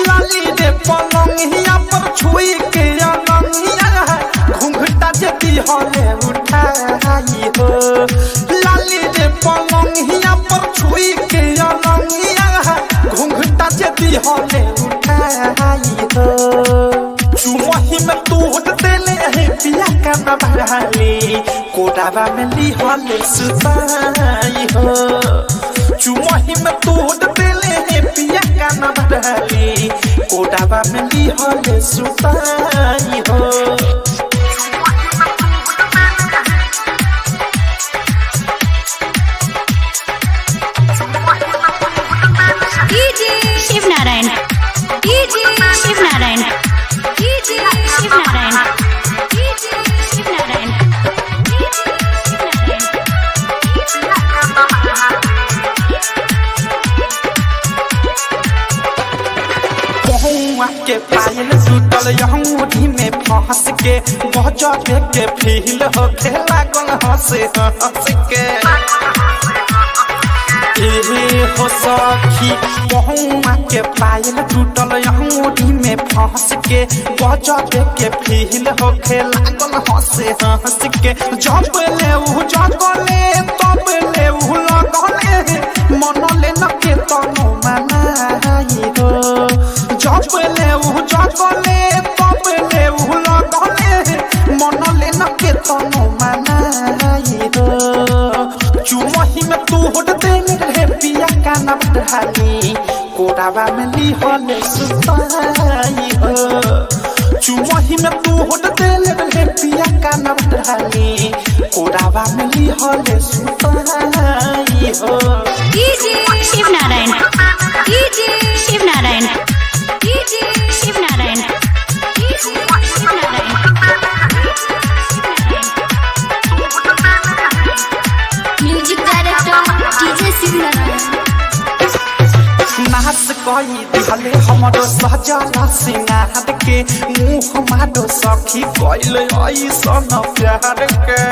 लाली रे पलंगिया पर छुई के अनंगिया घूंघटा जदी हले उठाई हो। लाली रे पलंगिया पर छुई के अनंगिया घूंघटा जदी हले उठाई हो। चुमही में तोड़ देले है पिया का न भराली कोडावा में ली हले सुताई हो। चुमही में तोड़ देले है पिया का न भराली कोडावा में ली हले सुताई हो। शिव नारायण शिव नारायण शिव नारायण शिव नारायण बहुआ के पायल टूटल यहूदी में फंस के गजबे के फील हो खेला गल हंसे हंस के हो सखी। बहुआ के पायल टूटल यहूदी में फंस के गजबे के फील हो खेला गल हंसे हंस के। जब ले उ जगले तब ले उ लगले मन ले न के तनु मनाई हो। जब ले उ जगले तब ले उ लगले मन ले न के तनु मनाई हो। चुमही में तोड़ देले रे पिया का न ढाली कोडावा में ली हले सुताई हो। चुमही में तोड़ देले रे पिया का न ढाली कोडावा में ली हले सुताई हो। Shiv Narayan Shiv Narayan Shiv Narayan Shiv Narayan music director DJ Shiv Narayan. नाच कई दिहले हमरो सजला सिंगार के मुँह मारो सखी कइले ऐसन प्यार के।